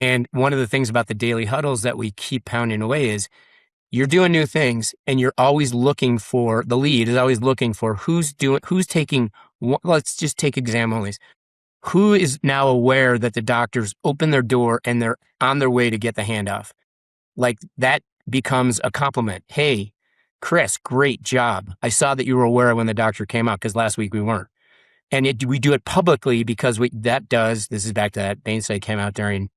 And one of the things about the daily huddles that we keep pounding away is you're doing new things and you're always looking for, the lead is always looking for who's taking, let's just take exam onlys. Who is now aware that the doctors open their door and they're on their way to get the handoff? Like that becomes a compliment. Hey, Chris, great job. I saw that you were aware when the doctor came out because last week we weren't. And we do it publicly because this is back to that Bain study came out during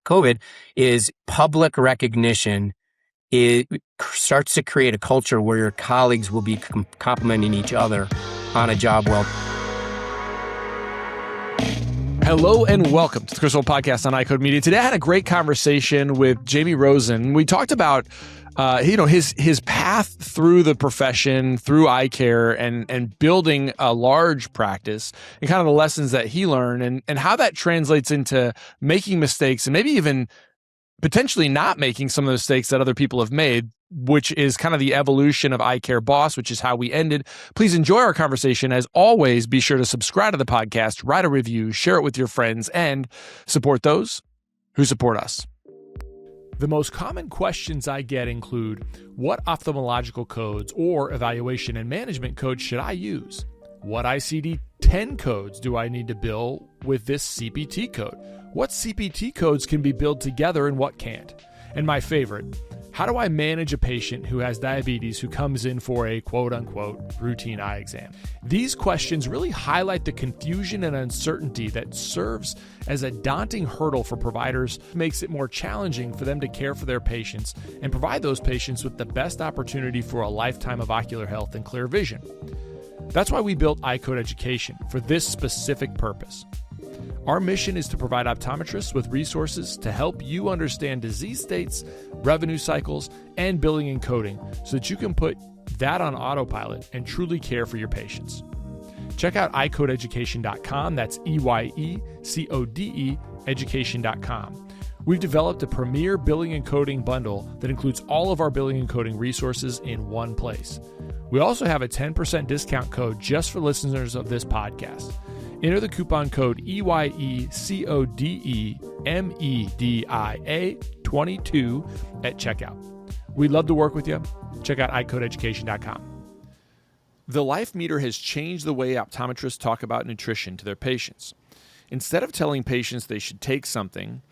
COVID, is public recognition. It starts to create a culture where your colleagues will be complimenting each other on a job well. Hello and welcome to the Chris Wolfe Podcast on iCode Media. Today I had a great conversation with Jamie Rosen. We talked about his path through the profession, through eye care, and building a large practice, and kind of the lessons that he learned, and how that translates into making mistakes and maybe even potentially not making some of the mistakes that other people have made, which is kind of the evolution of Eye Care Boss, which is how we ended. Please enjoy our conversation. As always, be sure to subscribe to the podcast, write a review, share it with your friends, and support those who support us. The most common questions I get include, what ophthalmological codes or evaluation and management codes should I use? What ICD-10 codes do I need to bill with this CPT code? What CPT codes can be billed together and what can't? And my favorite, how do I manage a patient who has diabetes who comes in for a quote-unquote routine eye exam? These questions really highlight the confusion and uncertainty that serves as a daunting hurdle for providers, makes it more challenging for them to care for their patients and provide those patients with the best opportunity for a lifetime of ocular health and clear vision. That's why we built iCode Education for this specific purpose. Our mission is to provide optometrists with resources to help you understand disease states, revenue cycles, and billing and coding so that you can put that on autopilot and truly care for your patients. Check out iCodeEducation.com. That's EYECODE education.com. We've developed a premier billing and coding bundle that includes all of our billing and coding resources in one place. We also have a 10% discount code just for listeners of this podcast. Enter the coupon code EYECODEMEDIA22 at checkout. We'd love to work with you. Check out iCodeEducation.com. The Life Meter has changed the way optometrists talk about nutrition to their patients. Instead of telling patients they should take something,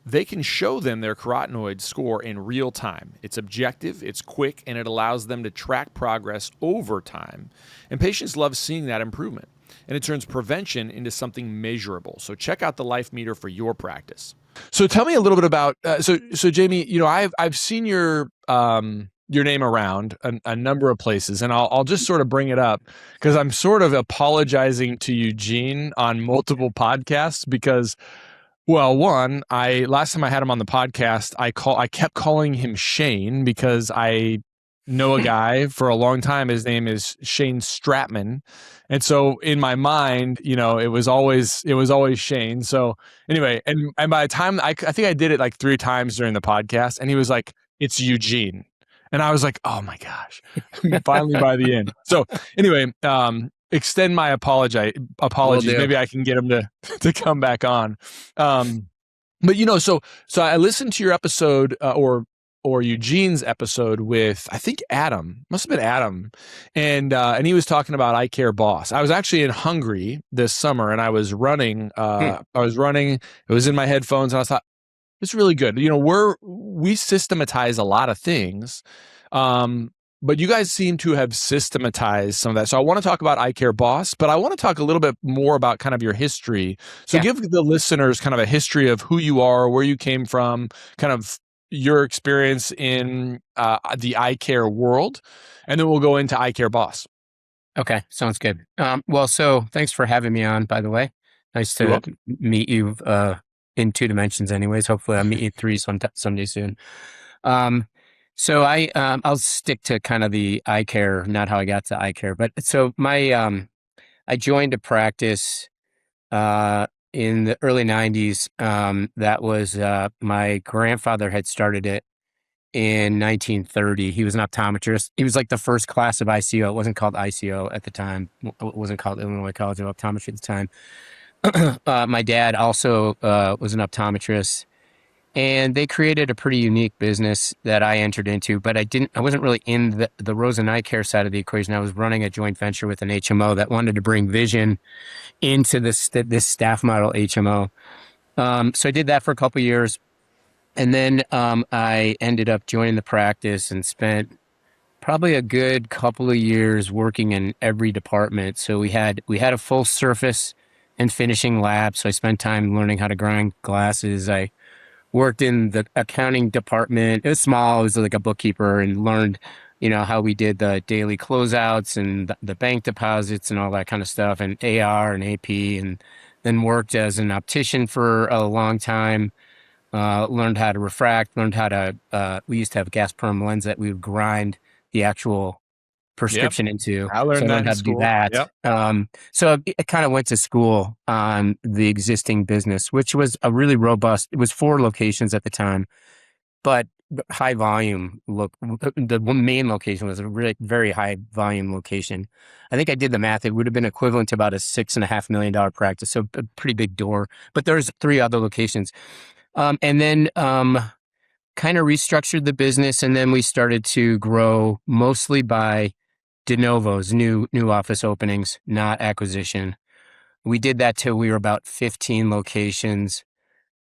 they can show them their carotenoid score in real time. It's objective, it's quick, and it allows them to track progress over time. And patients love seeing that improvement. And it turns prevention into something measurable. So check out the Life Meter for your practice. So tell me a little bit about, so Jamie, I've seen your name around a number of places, and I'll just sort of bring it up because I'm sort of apologizing to Eugene on multiple podcasts because, well, one, last time I had him on the podcast, I kept calling him Shane because I know a guy for a long time. His name is Shane Stratman. And so in my mind, it was always Shane. So anyway, and by the time I think I did it like 3 times during the podcast, and he was like, it's Eugene. And I was like, oh my gosh, finally by the end. So anyway, extend my apologies. Maybe I can get him to come back on. But so I listened to your episode or Eugene's episode with, I think Adam, must have been Adam. And he was talking about Eye Care Boss. I was actually in Hungary this summer and I was running, it was in my headphones and I thought, it's really good. We systematize a lot of things. But you guys seem to have systematized some of that. So I want to talk about Eye Care Boss, but I want to talk a little bit more about kind of your history. So give the listeners kind of a history of who you are, where you came from, kind of your experience in the eye care world, and then we'll go into Eye Care Boss. Okay, sounds good. So thanks for having me on, by the way. Nice to meet you in 2 dimensions anyways. Hopefully I'll meet you 3 someday soon. So I'll stick to kind of the eye care, not how I got to eye care. But so I joined a practice in the early 90s. That was my grandfather had started it in 1930. He was an optometrist. He was like the first class of ICO. It wasn't called ICO at the time. It wasn't called Illinois College of Optometry at the time. My dad also was an optometrist. and they created a pretty unique business that I entered into, but I wasn't really in the Rosen Eye Care side of the equation. I was running a joint venture with an HMO that wanted to bring vision into this staff model HMO. So I did that for a couple of years, and then I ended up joining the practice and spent probably a good couple of years working in every department. So we had a full surface and finishing lab. So I spent time learning how to grind glasses. I worked in the accounting department. It was small. It was like a bookkeeper, and learned, how we did the daily closeouts and the bank deposits and all that kind of stuff, and AR and AP, and then worked as an optician for a long time. Learned how to refract, learned how to, we used to have a gas perm lens that we would grind the actual Yep. prescription into. I So I learned that learned in how to do school. that. Yep. So I kind of went to school on the existing business, which was a really robust, it was 4 locations at the time, but high volume look. The main location was a really very high volume location. I think I did the math. It would have been equivalent to about a $6.5 million practice. So a pretty big door, but there's 3 other locations. And then, kind of restructured the business, and then we started to grow mostly by de novos, new office openings, not acquisition. We did that till we were about 15 locations.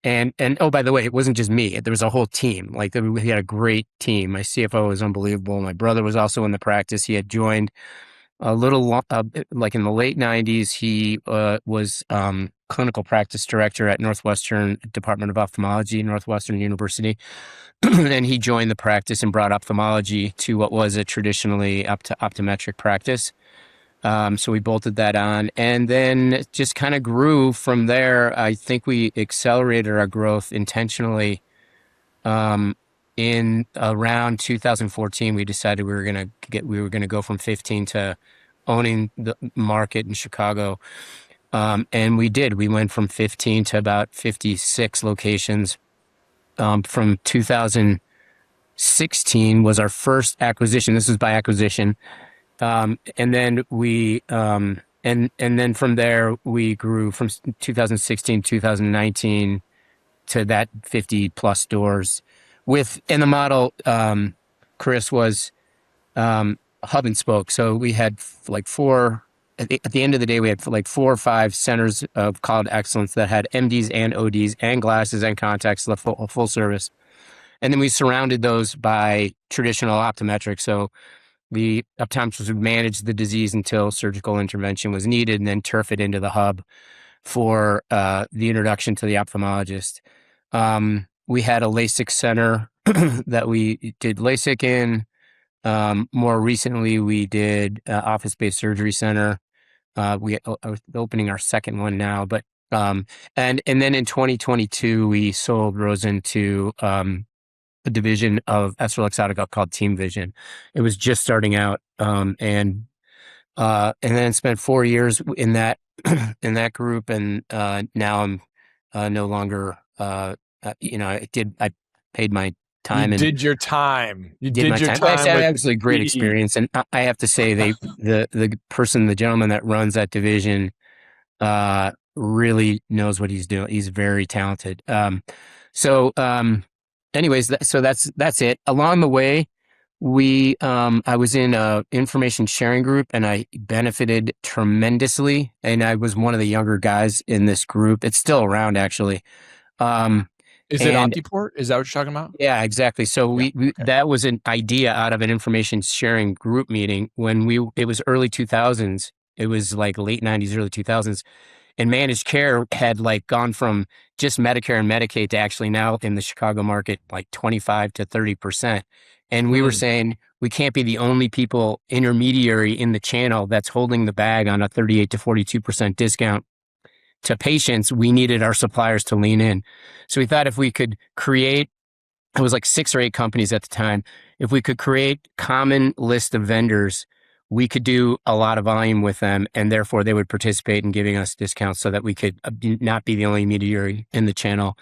And oh, by the way, it wasn't just me. There was a whole team. Like, we had a great team. My CFO was unbelievable. My brother was also in the practice. He had joined a little like in the late 90s. He was clinical practice director at Northwestern Department of Ophthalmology, Northwestern University. And he joined the practice and brought ophthalmology to what was a traditionally optometric practice. So we bolted that on, and then just kind of grew from there. I think we accelerated our growth intentionally. In around 2014, we decided we were gonna go from 15 to owning the market in Chicago. And we did. We went from 15 to about 56 locations. From 2016 was our first acquisition. This was by acquisition. And then and then from there we grew from 2016, 2019 to that 50 plus stores and the model, Chris, was, hub and spoke. So we had like at the end of the day, we had like 4 or 5 centers of called excellence that had MDs and ODs and glasses and contacts, the full service. And then we surrounded those by traditional optometrics. So the optometrist would manage the disease until surgical intervention was needed, and then turf it into the hub for the introduction to the ophthalmologist. We had a LASIK center that we did LASIK in. More recently, we did office-based surgery center. We are opening our second one now, but and then in 2022, we sold Rosen to a division of EssilorLuxottica called Team Vision. It was just starting out, and then spent 4 years in that in that group, and now I'm no longer. I paid my You time and did your time. You did my did your time. Well, time actually, with actually a great me. experience, and I have to say, the gentleman that runs that division really knows what he's doing. He's very talented. So, anyways, so that's it. Along the way, I was in a information sharing group, and I benefited tremendously. And I was one of the younger guys in this group. It's still around, actually. Um, Is it and OptiPort? Is that what you're talking about? yeah, exactly. So Yeah. we Okay. that was an idea out of an information sharing group meeting when it was early 2000s. It was like late 90s, early 2000s, and managed care had like gone from just Medicare and Medicaid to actually now in the Chicago market like 25 to 30%. And we were Hmm. saying we can't be the only people intermediary in the channel that's holding the bag on a 38 to 42% discount to patients. We needed our suppliers to lean in. So we thought if we could create, it was like 6 or 8 companies at the time. If we could create common list of vendors, we could do a lot of volume with them, and therefore they would participate in giving us discounts so that we could not be the only intermediary in the channel.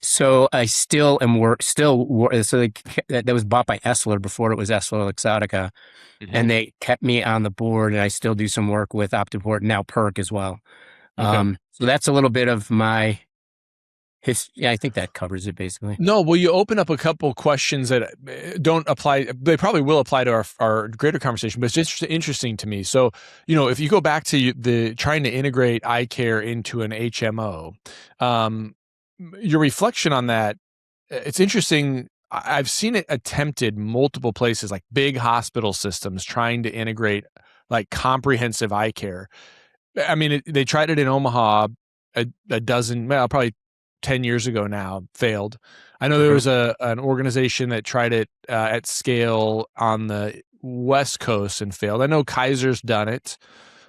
So I still am so that was bought by Essilor before it was EssilorLuxottica, Hmm. and they kept me on the board, and I still do some work with Optiport, now Perk as well. Okay. So that's a little bit of my Yeah, I think that covers it basically. No, well, you open up a couple questions that don't apply. They probably will apply to our greater conversation, but it's just interesting to me. So, if you go back to the trying to integrate eye care into an HMO, um, your reflection on that, it's interesting. I've seen it attempted multiple places, like big hospital systems trying to integrate like comprehensive eye care. I mean, they tried it in Omaha a dozen, well, probably 10 years ago now, failed. I know there Uh-huh. was an organization that tried it at scale on the West Coast and failed. I know Kaiser's done it.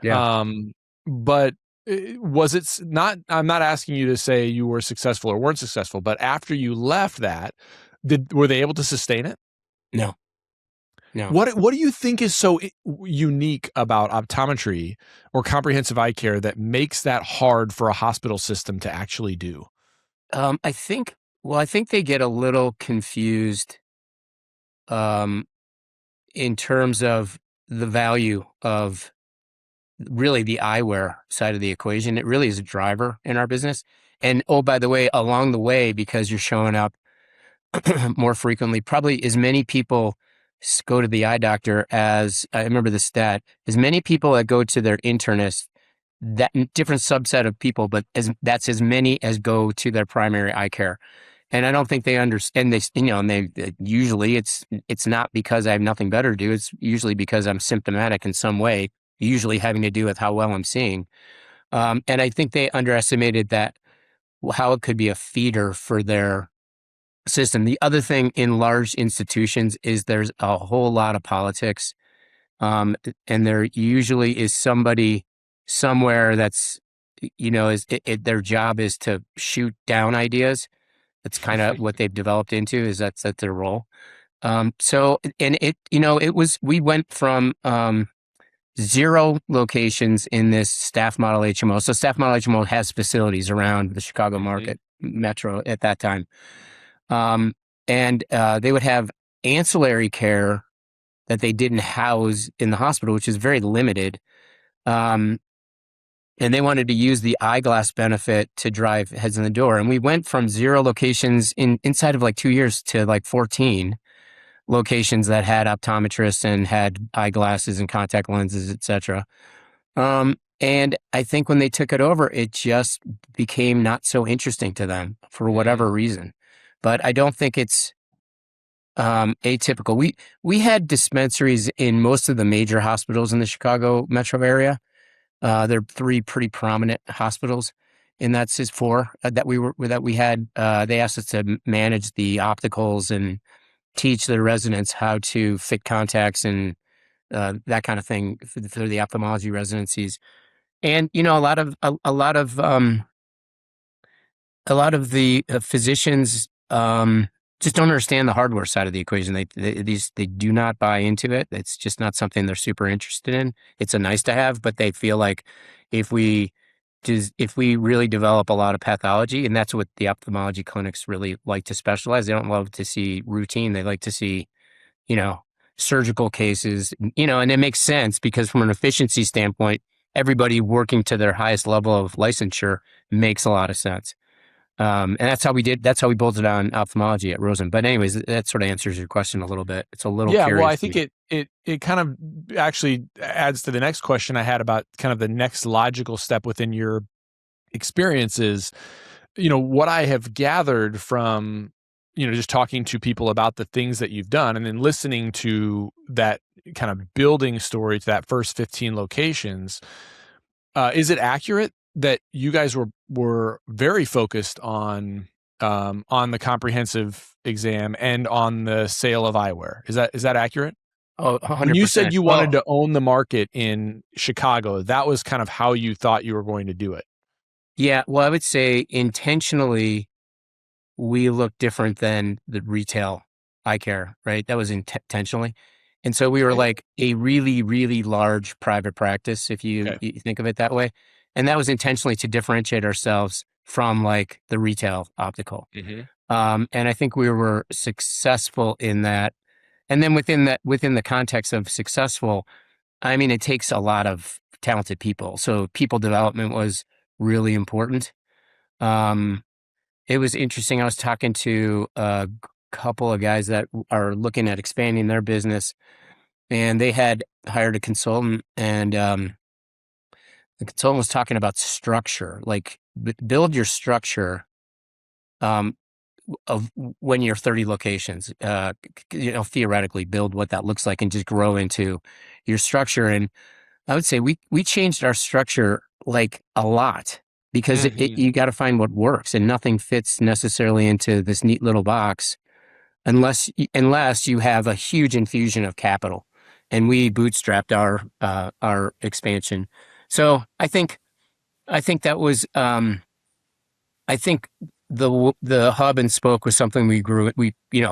Yeah. Um, but was it not? I'm not asking you to say you were successful or weren't successful, but after you left that, were they able to sustain it? No. No. What do you think is so unique about optometry or comprehensive eye care that makes that hard for a hospital system to actually do? I think. Well, I think they get a little confused um, in terms of the value of really the eyewear side of the equation. It really is a driver in our business. And oh, by the way, along the way, because you're showing up more frequently, probably as many people go to the eye doctor as I remember the stat, as many people that go to their internist, that different subset of people, but that's as many as go to their primary eye care. And I don't think they understand this, and they usually it's not because I have nothing better to do. It's usually because I'm symptomatic in some way, usually having to do with how well I'm seeing. And I think they underestimated that how it could be a feeder for their system. The other thing in large institutions is there's a whole lot of politics, and there usually is somebody somewhere that's their job is to shoot down ideas. That's kind of what they've developed into is that's their role. So and it was we went from zero locations in this staff model HMO. So staff model HMO has facilities around the Chicago Mhm. market metro at that time. And they would have ancillary care that they didn't house in the hospital, which is very limited. Um, and they wanted to use the eyeglass benefit to drive heads in the door. And we went from zero locations inside of like 2 years to like 14 locations that had optometrists and had eyeglasses and contact lenses, etc. And I think when they took it over, it just became not so interesting to them for Mhm. whatever reason. But I don't think it's atypical. We had dispensaries in most of the major hospitals in the Chicago metro area. There are three pretty prominent hospitals, and that's just four that we had. They asked us to manage the opticals and teach their residents how to fit contacts and that kind of thing for the ophthalmology residencies. And a lot of the physicians just don't understand the hardware side of the equation. They do not buy into it. It's just not something they're super interested in. It's a nice to have, but they feel like if we if we really develop a lot of pathology, and that's what the ophthalmology clinics really like to specialize. They don't love to see routine. They like to see you know surgical cases. And it makes sense because from an efficiency standpoint, everybody working to their highest level of licensure makes a lot of sense. And that's how we bolted on ophthalmology at Rosen. But anyways, that sort of answers your question a little bit. It's a little Yeah, well, I curious to think me. it kind of actually adds to the next question I had about kind of the next logical step within your experiences. What I have gathered from, just talking to people about the things that you've done and then listening to that kind of building story to that first 15 locations, is it accurate that you guys were very focused on the comprehensive exam and on the sale of eyewear? Is that accurate? Oh, When you said 100%. you wanted Well, to own the market in Chicago, that was kind of how you thought you were going to do it. yeah. Well, I would say intentionally we look different than the retail eye care, right? That was intentionally. And so we were Okay. like a really, really large private practice, if Okay. you think of it that way. And that was intentionally to differentiate ourselves from like the retail optical. Mhm. And I think we were successful in that. And then within the context of successful, I mean, it takes a lot of talented people. So people development was really important. Um, it was interesting. I was talking to a couple of guys that are looking at expanding their business, and they had hired a consultant, and the consultant was talking about structure, like build your structure um, of when you're 30 locations, theoretically build what that looks like and just grow into your structure. And I would say we changed our structure like a lot because Hmm. you got to find what works, and nothing fits necessarily into this neat little box unless you have a huge infusion of capital. And we bootstrapped our expansion. So I think that was I think the hub and spoke was something we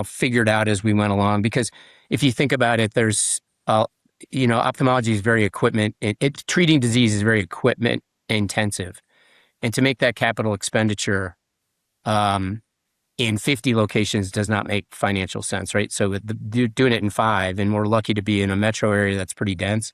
figured out as we went along, because if you think about it, there's ophthalmology is very treating disease is very equipment intensive, and to make that capital expenditure um, in 50 locations does not make financial sense, right? So doing it in 5, and we're lucky to be in a metro area that's pretty dense.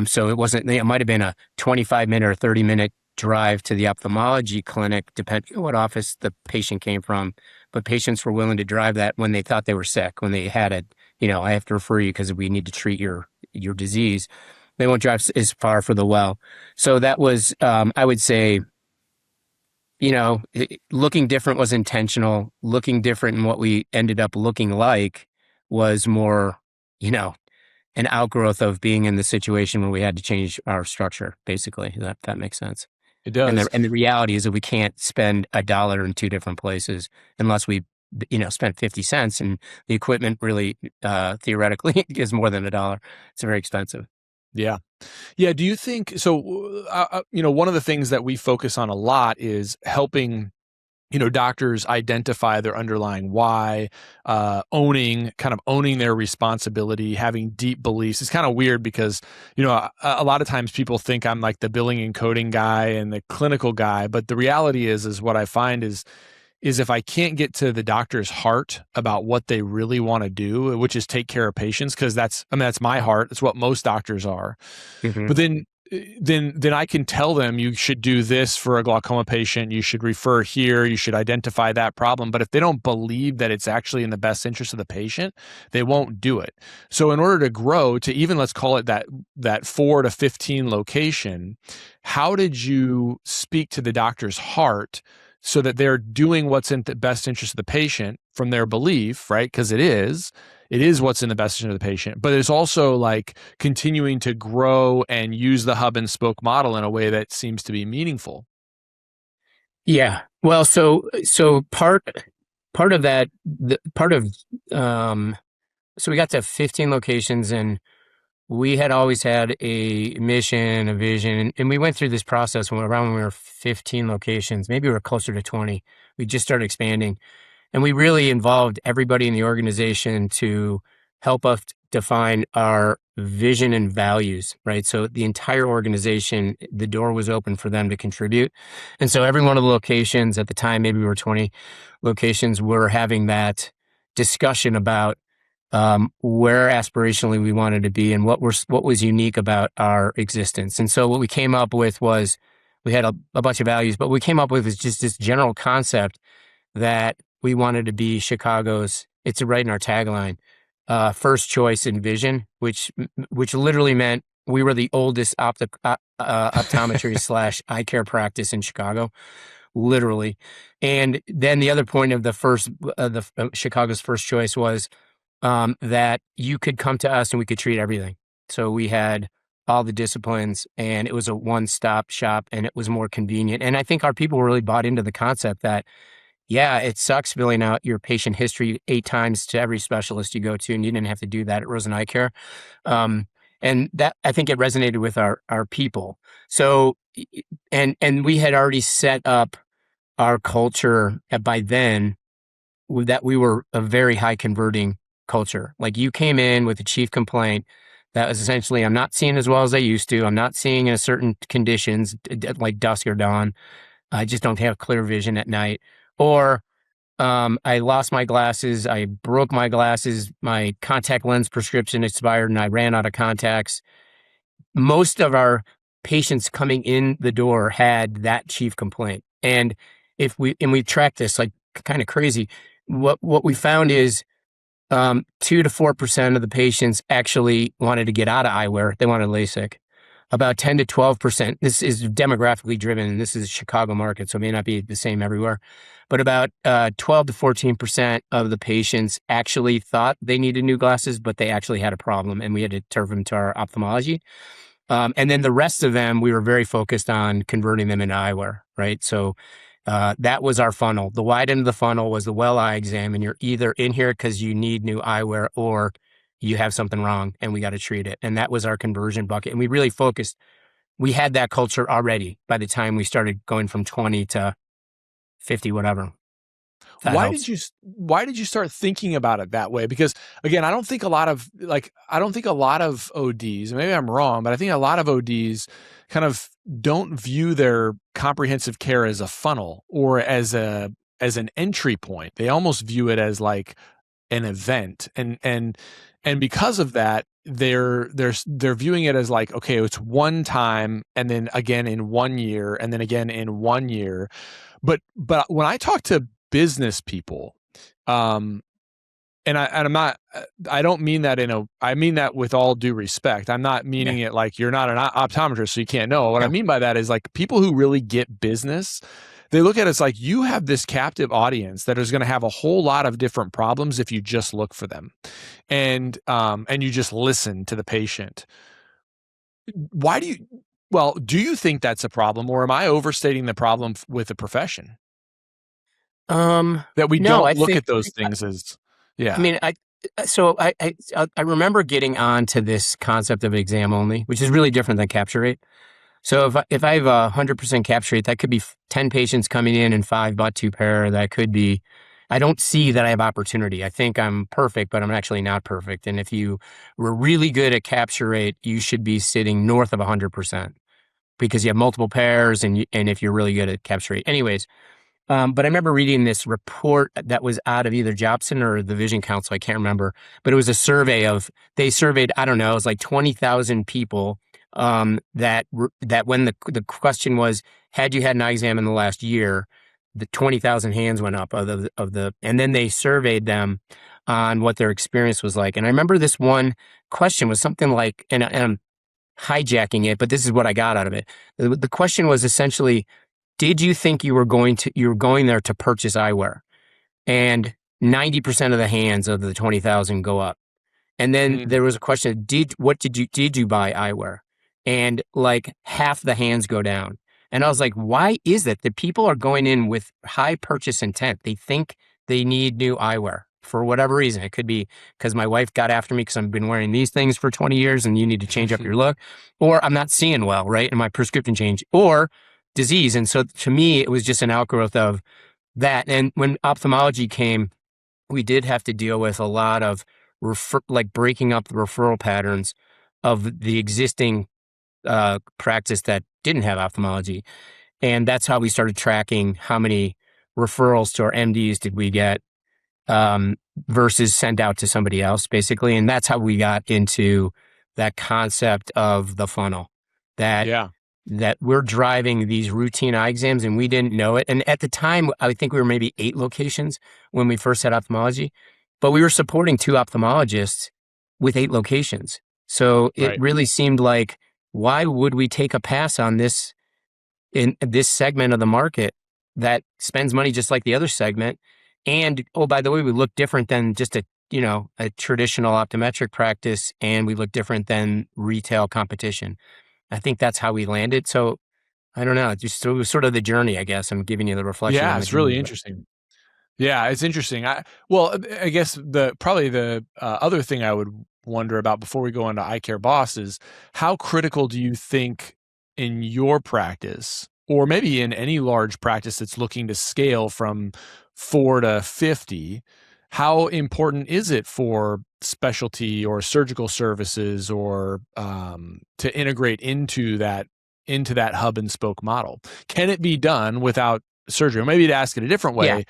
So it might have been a 25-minute or 30-minute drive to the ophthalmology clinic, depending on what office the patient came from. But patients were willing to drive that when they thought they were sick, when they had I have to refer you because we need to treat your disease. They won't drive as far for the well. So that was, I would say, looking different was intentional. Looking different and what we ended up looking like was more, you know, an outgrowth of being in the situation where we had to change our structure, basically. That makes sense. It And does. the reality is that we can't spend $1 in 2 different places unless we, spend 50 cents, and the equipment really, theoretically is more than $1. It's very expensive. Yeah. Yeah. Do you think so? One of the things that we focus on a lot is helping doctors identify their underlying why, owning their responsibility, having deep beliefs. It's kind of weird because, a lot of times people think I'm like the billing and coding guy and the clinical guy. But the reality is what I find is if I can't get to the doctor's heart about what they really want to do, which is take care of patients, because that's my heart. It's what most doctors are. Hmm. But then I can tell them you should do this for a glaucoma patient. You should refer here. You should identify that problem. But if they don't believe that it's actually in the best interest of the patient, they won't do it. So in order to grow to even, let's call it that 4 to 15 location, how did you speak to the doctor's heart so that they're doing what's in the best interest of the patient from their belief, right? Because it is what's in the best interest of the patient, but it's also like continuing to grow and use the hub and spoke model in a way that seems to be meaningful. Yeah. Well, so part of that, the part of so we got to 15 locations, and we had always had a mission, a vision, and we went through this process when we were 15 locations. Maybe we were closer to 20. We just started expanding, and we really involved everybody in the organization to help us define our vision and values, right? So the entire organization, the door was open for them to contribute. And so every one of the locations at the time, maybe we were 20 locations, were having that discussion about where aspirationally we wanted to be and what was unique about our existence. And so what we came up with was, we had a bunch of values, but what we came up with is just this general concept that we wanted to be Chicago's, it's right in our tagline, first choice in vision, which literally meant we were the oldest optometry slash eye care practice in Chicago, literally. And then the other point of Chicago's first choice was that you could come to us and we could treat everything. So we had all the disciplines, and it was a one-stop shop, and it was more convenient. And I think our people really bought into the concept that, yeah, it sucks filling out your patient history 8 times to every specialist you go to, and you didn't have to do that at Rosen Eye Care. And that, I think it resonated with our people. So, and we had already set up our culture by then, that we were a very high converting culture. Like, you came in with a chief complaint that was essentially, I'm not seeing as well as I used to. I'm not seeing in certain conditions like dusk or dawn. I just don't have clear vision at night. Or I lost my glasses. I broke my glasses. My contact lens prescription expired and I ran out of contacts. Most of our patients coming in the door had that chief complaint. And if we tracked this like kind of crazy, what we found is 2 to 4% of the patients actually wanted to get out of eyewear. They wanted LASIK. About 10 to 12%. This is demographically driven, and this is a Chicago market, so it may not be the same everywhere. But about 12 to 14% of the patients actually thought they needed new glasses, but they actually had a problem, and we had to turn them to our ophthalmology. And then the rest of them, we were very focused on converting them into eyewear, right? So that was our funnel. The wide end of the funnel was the well eye exam, and you're either in here because you need new eyewear or you have something wrong and we got to treat it. And that was our conversion bucket. And we really focused, we had that culture already by the time we started going from 20 to 50, whatever. Why did you start thinking about it that way? Because again, I don't think a lot of ODs, maybe I'm wrong, but I think a lot of ODs kind of don't view their comprehensive care as a funnel or as an entry point. They almost view it as like an event. And because of that, they're viewing it as like, okay, it's one time and then again in 1 year and then again in 1 year. But when I talk to business people, and I'm not, I don't mean that I mean that with all due respect. I'm not meaning it like you're not an optometrist, so you can't know. What I mean by that is like people who really get business, they look at it as like you have this captive audience that is going to have a whole lot of different problems if you just look for them, and you just listen to the patient. Do you think that's a problem, or am I overstating the problem with the profession? That we No, don't look at those things as, yeah. I mean, I remember getting on to this concept of exam only, which is really different than capture rate. So if I have 100% capture rate, that could be 10 patients coming in and 5 bought 2 pair. That could be, I don't see that I have opportunity. I think I'm perfect, but I'm actually not perfect. And if you were really good at capture rate, you should be sitting north of 100% because you have multiple pairs and if you're really good at capture rate. Anyways, but I remember reading this report that was out of either Jobson or the Vision Council. I can't remember, but it was a survey they surveyed, I don't know, it was like 20,000 people. That when the question was, had you had an eye exam in the last year, the 20,000 hands went up and then they surveyed them on what their experience was like. And I remember this one question was something like, and I'm hijacking it, but this is what I got out of it. The question was essentially, did you think you were going there to purchase eyewear? And 90% of the hands of the 20,000 go up. And then there was a question, did you buy eyewear? And like half the hands go down. And I was like, why is it that people are going in with high purchase intent? They think they need new eyewear for whatever reason. It could be because my wife got after me because I've been wearing these things for 20 years and you need to change up your look, or I'm not seeing well, right? And my prescription changed, or disease. And so to me, it was just an outgrowth of that. And when ophthalmology came, we did have to deal with a lot of like breaking up the referral patterns of the existing practice that didn't have ophthalmology. And that's how we started tracking how many referrals to our MDs did we get versus send out to somebody else, basically. And that's how we got into that concept of the funnel, that we're driving these routine eye exams and we didn't know it. And at the time, I think we were maybe 8 locations when we first had ophthalmology, but we were supporting 2 ophthalmologists with 8 locations. So it really seemed like, why would we take a pass on this in this segment of the market that spends money just like the other segment? And, oh, by the way, we look different than just a traditional optometric practice, and we look different than retail competition. I think that's how we landed. So I don't know. It was sort of the journey, I guess. I'm giving you the reflection. Yeah, it's really interesting. Yeah, it's interesting. I guess the other thing I would wonder about before we go into Eye Care Boss is, how critical do you think in your practice, or maybe in any large practice that's looking to scale from 4 to 50, how important is it for specialty or surgical services or to integrate into that hub and spoke model? Can it be done without surgery? Or maybe to ask it a different way,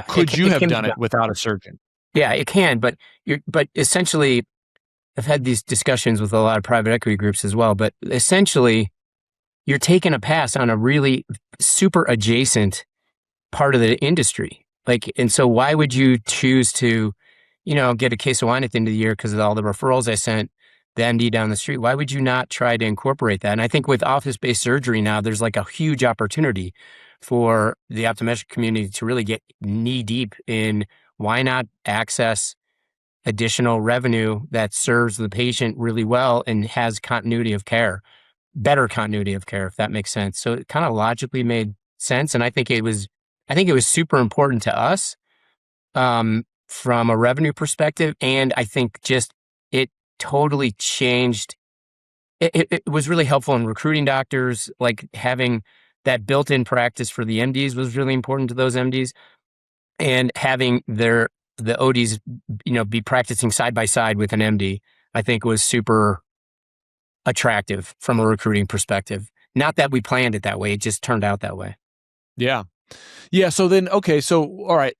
could you have done it without a surgeon? Yeah, it can, but essentially, I've had these discussions with a lot of private equity groups as well, but essentially, you're taking a pass on a really super adjacent part of the industry. Like, and so why would you choose to, get a case of wine at the end of the year because of all the referrals I sent the MD down the street? Why would you not try to incorporate that? And I think with office-based surgery now, there's like a huge opportunity for the optometric community to really get knee deep in why not access additional revenue that serves the patient really well and has continuity of care, better continuity of care, if that makes sense. So it kind of logically made sense. And I think it was super important to us from a revenue perspective. And I think just it totally changed. It was really helpful in recruiting doctors, like having that built-in practice for the MDs was really important to those MDs, and having the ODs, be practicing side by side with an MD, I think was super attractive from a recruiting perspective. Not that we planned it that way; it just turned out that way. Yeah. Yeah. So then, okay. So, all right.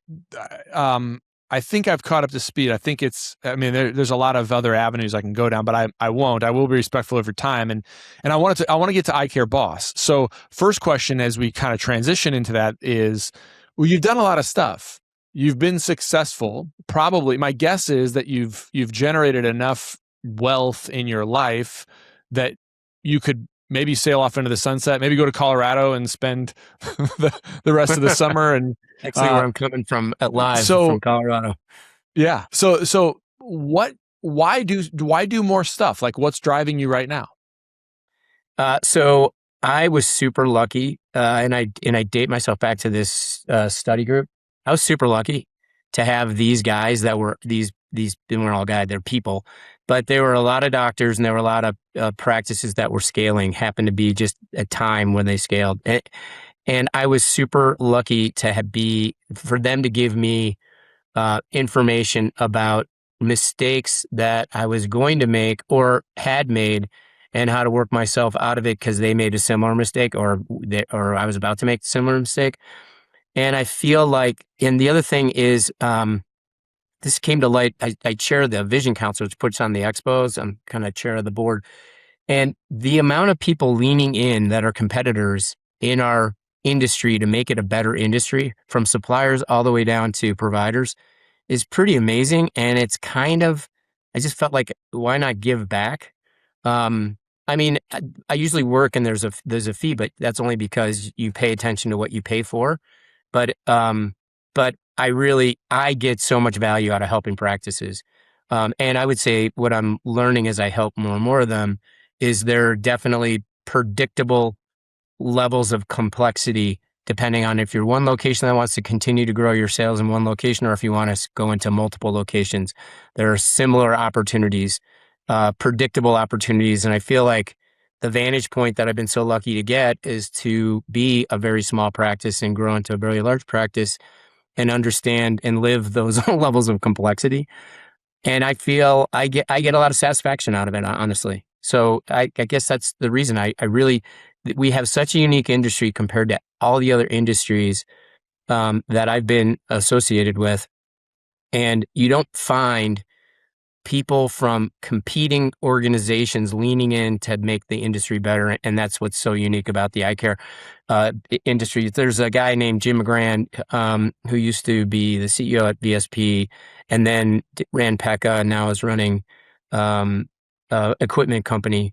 I think I've caught up to speed. There's a lot of other avenues I can go down, but I won't. I will be respectful of your time. And I want to get to Eye Care Boss. So first question, as we kind of transition into that is, well, you've done a lot of stuff. You've been successful. Probably my guess is that you've generated enough wealth in your life that you could maybe sail off into the sunset, maybe go to Colorado and spend the rest of the summer. And Actually, where I'm coming from from Colorado. Yeah. So why do more stuff? Like, what's driving you right now? So I was super lucky, and I date myself back to this study group. I was super lucky to have these guys that were these they weren't all guys, they're people, but there were a lot of doctors and there were a lot of practices that were scaling. Happened to be just a time when they scaled, and I was super lucky to for them to give me information about mistakes that I was going to make or had made, and how to work myself out of it because they made a similar mistake, or I was about to make a similar mistake. And I feel like, and the other thing is, this came to light. I chair the Vision Council, which puts on the expos. I'm kind of chair of the board. And the amount of people leaning in that are competitors in our industry to make it a better industry, from suppliers all the way down to providers, is pretty amazing. And it's I just felt like, why not give back? I mean, I usually work and there's a fee, but that's only because you pay attention to what you pay for. But I get so much value out of helping practices. And I would say what I'm learning as I help more and more of them is there are definitely predictable levels of complexity depending on if you're one location that wants to continue to grow your sales in one location, or if you want to go into multiple locations. There are similar opportunities, predictable opportunities. And I feel like the vantage point that I've been so lucky to get is to be a very small practice and grow into a very large practice and understand and live those levels of complexity. And I feel I get a lot of satisfaction out of it, honestly. So I guess that's the reason we have such a unique industry compared to all the other industries that I've been associated with. And you don't find people from competing organizations leaning in to make the industry better. And that's what's so unique about the eye care industry. There's a guy named Jim McGran who used to be the CEO at VSP and then ran PECA and now is running equipment company.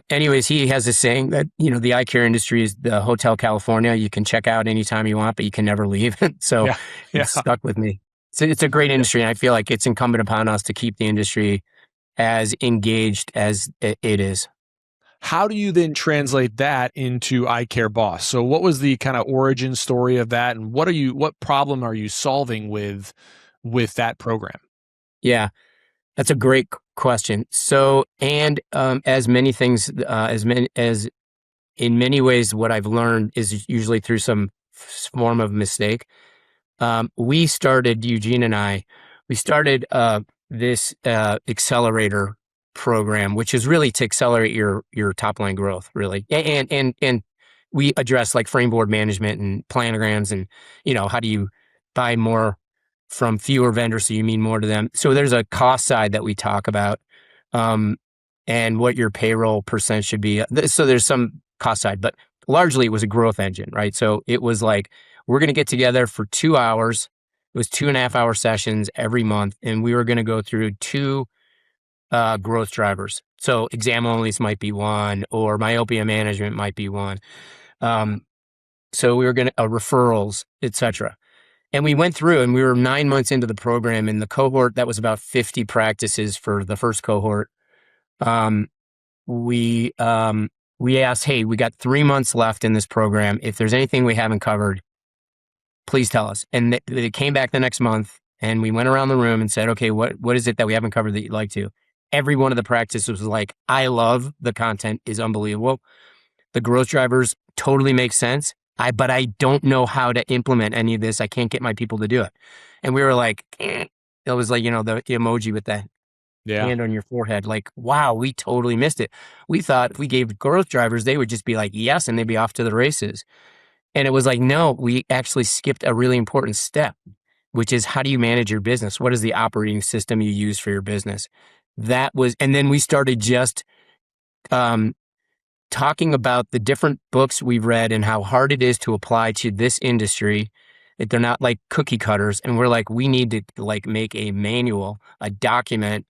Anyways, he has a saying that, the eye care industry is the Hotel California. You can check out anytime you want, but you can never leave. So It's stuck with me. It's a great industry, and I feel like it's incumbent upon us to keep the industry as engaged as it is. How do you then translate that into Eye Care Boss? So what was the kind of origin story of that, and what problem are you solving with that program? Yeah, that's a great question. So, and as many things, as in many ways, what I've learned is usually through some form of mistake. Eugene and I, we started this accelerator program, which is really to accelerate your top line growth, really. And we address like frame board management and planograms and, how do you buy more from fewer vendors so you mean more to them. So there's a cost side that we talk about and what your payroll percent should be. So there's some cost side, but largely it was a growth engine, right? So it was like, we're going to get together for 2 hours. It was 2.5-hour sessions every month. And we were going to go through 2 growth drivers. So exam onlys might be one, or myopia management might be one. So we were going to referrals, etc. And we went through, and we were 9 months into the program, and the cohort that was about 50 practices for the first cohort. We asked, hey, we got 3 months left in this program. If there's anything we haven't covered, please tell us. And they came back the next month, and we went around the room and said, okay, what is it that we haven't covered that you'd like to? Every one of the practices was like, I love the content is unbelievable. The growth drivers totally make sense. But I don't know how to implement any of this. I can't get my people to do it. And we were like, It was like, the emoji with the hand on your forehead. Like, wow, we totally missed it. We thought if we gave growth drivers, they would just be like, yes, and they'd be off to the races. And it was like, no, we actually skipped a really important step, which is how do you manage your business? What is the operating system you use for your business? And then we started just talking about the different books we've read and how hard it is to apply to this industry. That they're not like cookie cutters. And we're like, we need to make a manual, a document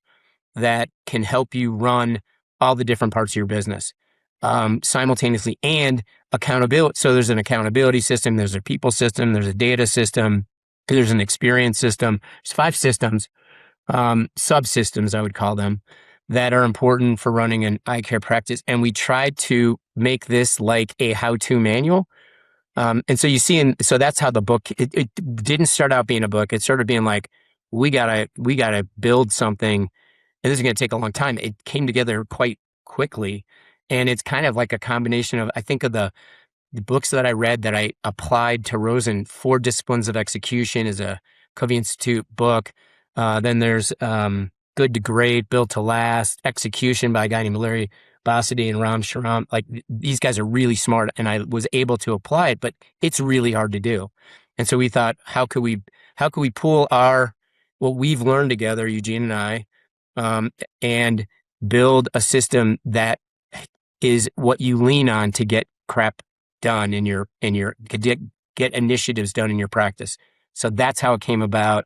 that can help you run all the different parts of your business simultaneously, and accountability. So there's an accountability system, there's a people system, there's a data system, there's an experience system. There's 5 systems, subsystems, I would call them, that are important for running an eye care practice. And we tried to make this like a how-to manual. And so you see, so that's how the book, it didn't start out being a book. It started being like, we gotta build something, and this is going to take a long time. It came together quite quickly. And it's kind of like a combination of, I think of the books that I read that I applied to Rosen. 4 Disciplines of Execution is a Covey Institute book. Then there's Good to Great, Built to Last, Execution by a guy named Larry Bossidy and Ram Shriram. Like, these guys are really smart, and I was able to apply it, but it's really hard to do. And so we thought, how could we pool what we've learned together, Eugene and I, and build a system that is what you lean on to get crap done get initiatives done in your practice. So that's how it came about.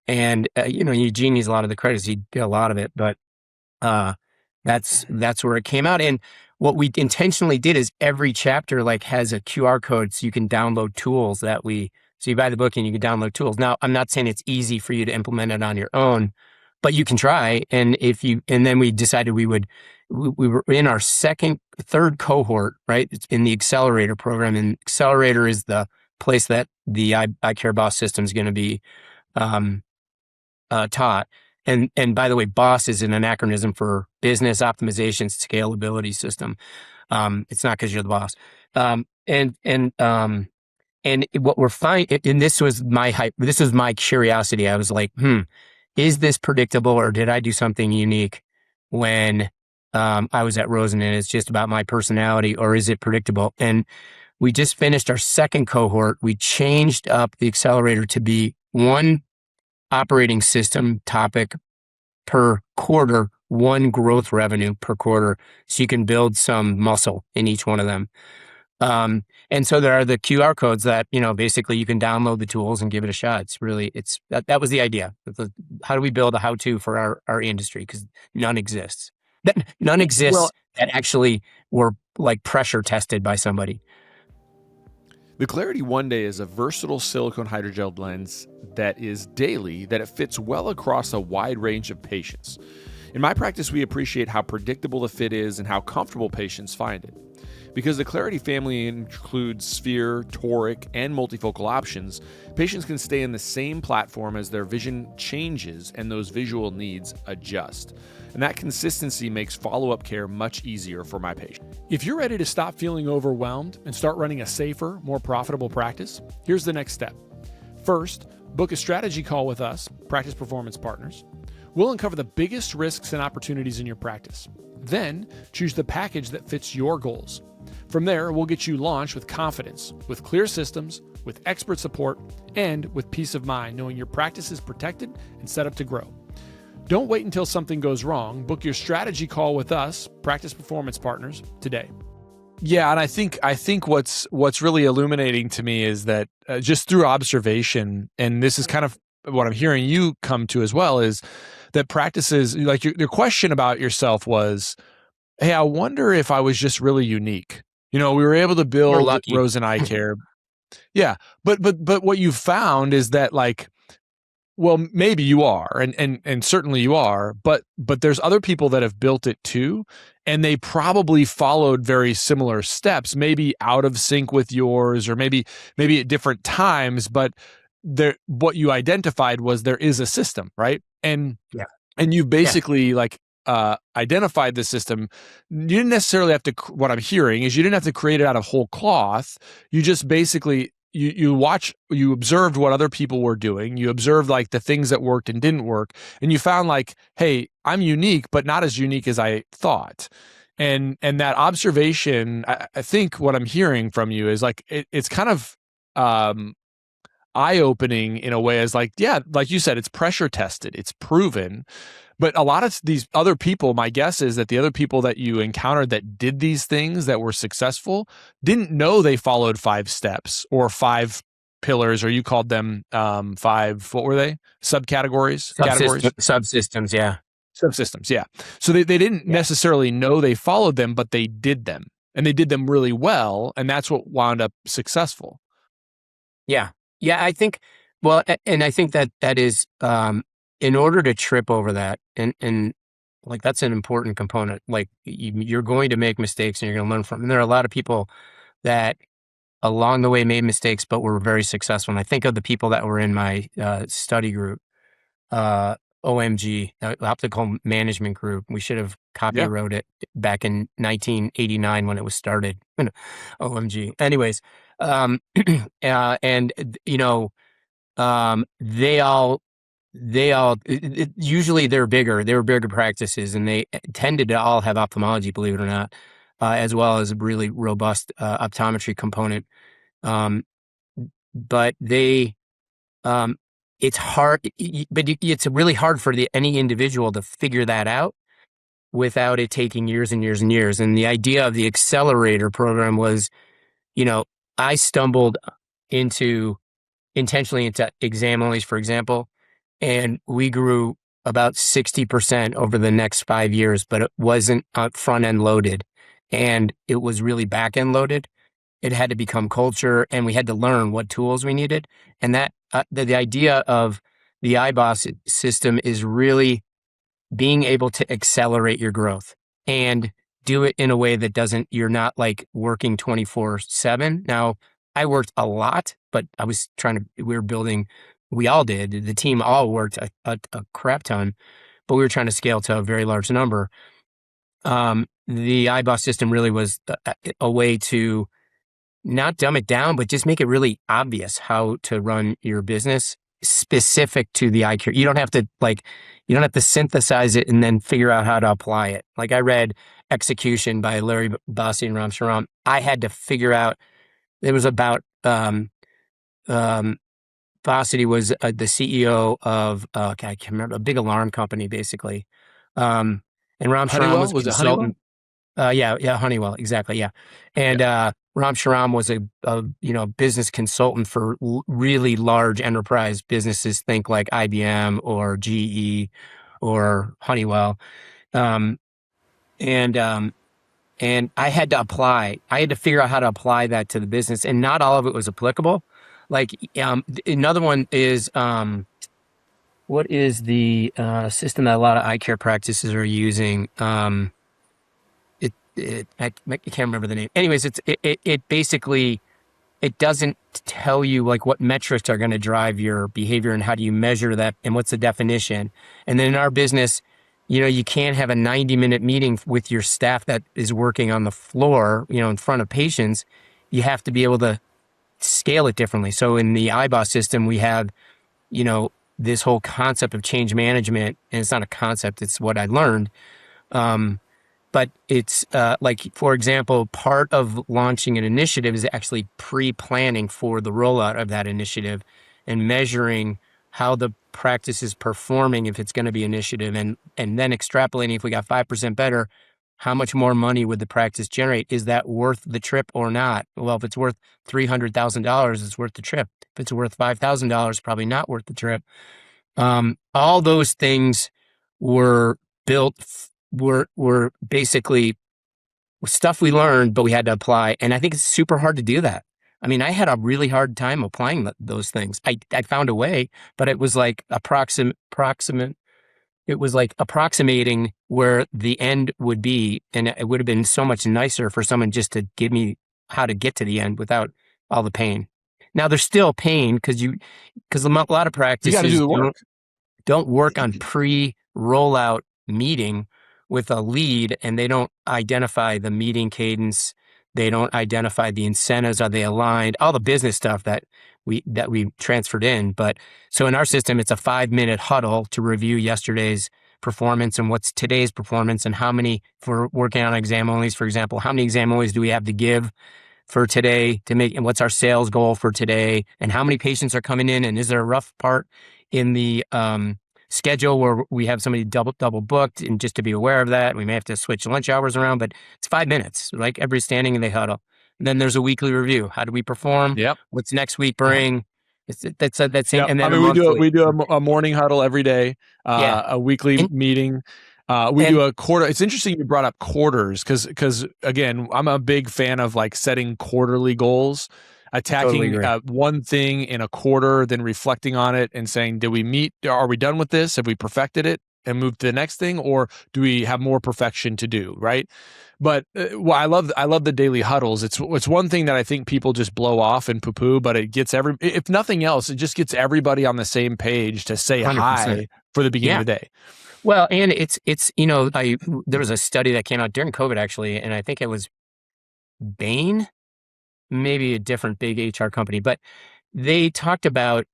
And, Eugene needs a lot of the credits. He did a lot of it, but that's where it came out. And what we intentionally did is every chapter has a QR code, so you can download tools so you buy the book and you can download tools. Now, I'm not saying it's easy for you to implement it on your own, but you can try. And then we decided we were in our third cohort, right? It's in the accelerator program, and accelerator is the place that the eye care boss system is going to be taught. And by the way, BOSS is an anachronism for Business Optimization Scalability System. It's not because you're the boss. And what we're finding, and this was my curiosity. I was like, is this predictable, or did I do something unique when I was at Rosen, and it's just about my personality, or is it predictable? And we just finished our second cohort. We changed up the accelerator to be 1 operating system topic per quarter, 1 growth revenue per quarter, so you can build some muscle in each one of them. And so there are the QR codes that, basically you can download the tools and give it a shot. That was the idea. How do we build a how-to for our industry? Because none exists. None exists that actually were pressure tested by somebody. The Clarity One Day is a versatile silicone hydrogel lens that is daily, that it fits well across a wide range of patients. In my practice, we appreciate how predictable the fit is and how comfortable patients find it. Because the Clarity family includes sphere, toric, and multifocal options, patients can stay in the same platform as their vision changes and those visual needs adjust. And that consistency makes follow-up care much easier for my patient. If you're ready to stop feeling overwhelmed and start running a safer, more profitable practice, here's the next step. First, book a strategy call with us, Practice Performance Partners. We'll uncover the biggest risks and opportunities in your practice. Then, choose the package that fits your goals. From there, we'll get you launched with confidence, with clear systems, with expert support, and with peace of mind, knowing your practice is protected and set up to grow. Don't wait until something goes wrong. Book your strategy call with us, Practice Performance Partners, today. Yeah, and I think what's really illuminating to me is that just through observation, and this is kind of what I'm hearing you come to as well, is that practices, like your question about yourself was, hey, I wonder if I was just really unique. We were able to We're build lucky. Rose and Eye Care. Yeah. But what you found is that, like, well, maybe you are, and certainly you are, but there's other people that have built it too, and they probably followed very similar steps, maybe out of sync with yours, or maybe at different times, but what you identified was there is a system, right? Yeah. And you Yeah. basically, like, identified the system. You didn't necessarily have to, what I'm hearing is you didn't have to create it out of whole cloth. You just basically, you observed what other people were doing. You observed, like, the things that worked and didn't work. And you found, like, hey, I'm unique, but not as unique as I thought. And that observation, I think what I'm hearing from you is, like, it's kind of, eye-opening in a way, as, like, yeah, like you said, it's pressure tested, it's proven. But a lot of these other people, my guess is that the other people that you encountered that did these things that were successful didn't know they followed 5 steps or 5 pillars, or you called them 5, what were they? Subcategories? Categories? Subsystems. Yeah. Subsystems, yeah. So they didn't necessarily know they followed them, but they did them. And they did them really well, and that's what wound up successful. Yeah. Yeah. I think, well, and I think that is, in order to trip over that, and like, that's an important component. Like, you're going to make mistakes and you're going to learn from them. And there are a lot of people that along the way made mistakes, but were very successful. And I think of the people that were in my study group, uh, OMG, Optical Management Group. We should have Yeah. copywrote it back in 1989 when it was started. OMG. Anyways, and they all usually they're bigger. They were bigger practices, and they tended to all have ophthalmology, believe it or not, as well as a really robust optometry component. Um, but they, it's hard, but it's really hard for any individual to figure that out without it taking years and years and years. And the idea of the accelerator program was, I stumbled intentionally into exam onlys, for example, and we grew about 60% over the next 5 years, but it wasn't front end loaded, and it was really back end loaded. It had to become culture, and we had to learn what tools we needed. And that the idea of the iBoss system is really being able to accelerate your growth and do it in a way that you're not like working 24/7. Now, I worked a lot, but we all did. The team all worked a crap ton, but we were trying to scale to a very large number. The iBoss system really was a way to not dumb it down, but just make it really obvious how to run your business specific to the eye care. You don't have to synthesize it and then figure out how to apply it. Like, I read Execution by Larry Bossy and Ram Shriram. I had to figure out, it was about, Bossy was the CEO of, I can't remember, a big alarm company, basically. And Ram Shriram was a Was it Honeywell? consultant. Yeah, Honeywell, exactly, yeah. And Ram Shriram was a business consultant for really large enterprise businesses. Think like IBM or GE or Honeywell. Um, and I had to figure out how to apply that to the business, and not all of it was applicable. Like, another one is, what is the system that a lot of eye care practices are using? I can't remember the name. Anyways, it basically, it doesn't tell you like what metrics are going to drive your behavior and how do you measure that and what's the definition. And then in our business, you can't have a 90-minute meeting with your staff that is working on the floor, in front of patients. You have to be able to scale it differently. So in the iBoss system, we have, this whole concept of change management, and it's not a concept, it's what I learned. But it's like, for example, part of launching an initiative is actually pre-planning for the rollout of that initiative and measuring how the practice is performing if it's going to be initiative, and then extrapolating if we got 5% better, How much more money would the practice generate? Is that worth the trip or not? Well, if it's worth $300,000, it's worth the trip. If it's worth $5,000, probably not worth the trip. All those things were built, were basically stuff we learned, but we had to apply. And I think it's super hard to do that. I mean, I had a really hard time applying those things. I found a way, but it was like it was like approximating where the end would be. And it would have been so much nicer for someone just to give me how to get to the end without all the pain. Now there's still pain because a lot of practices You got to do the work. don't work on pre-rollout meeting with a lead, and they don't identify the meeting cadence. They don't identify the incentives. Are they aligned? All the business stuff that we transferred in. But so in our system, it's a 5-minute huddle to review yesterday's performance and what's today's performance, and how many, for working on exam onlys, for example, how many exam onlys do we have to give for today to make, and what's our sales goal for today, and how many patients are coming in, and is there a rough part in the schedule where we have somebody double booked, and just to be aware of that, we may have to switch lunch hours around, but it's 5 minutes, like every standing and they huddle. And then there's a weekly review. How do we perform? Yep. What's next week bring? That's that same. Yep. And then we do a morning huddle every day, a weekly meeting. We do a quarter. It's interesting you brought up quarters because again, I'm a big fan of like setting quarterly goals, attacking one thing in a quarter, then reflecting on it and saying, did we meet? Are we done with this? Have we perfected it and moved to the next thing, or do we have more perfection to do? Right. But well, I love the daily huddles. It's one thing that I think people just blow off and poo-poo, but it gets if nothing else, it just gets everybody on the same page to say 100%. Hi for the beginning of the day. Well, and it's there was a study that came out during COVID actually, and I think it was Bain, maybe a different big HR company, but they talked about,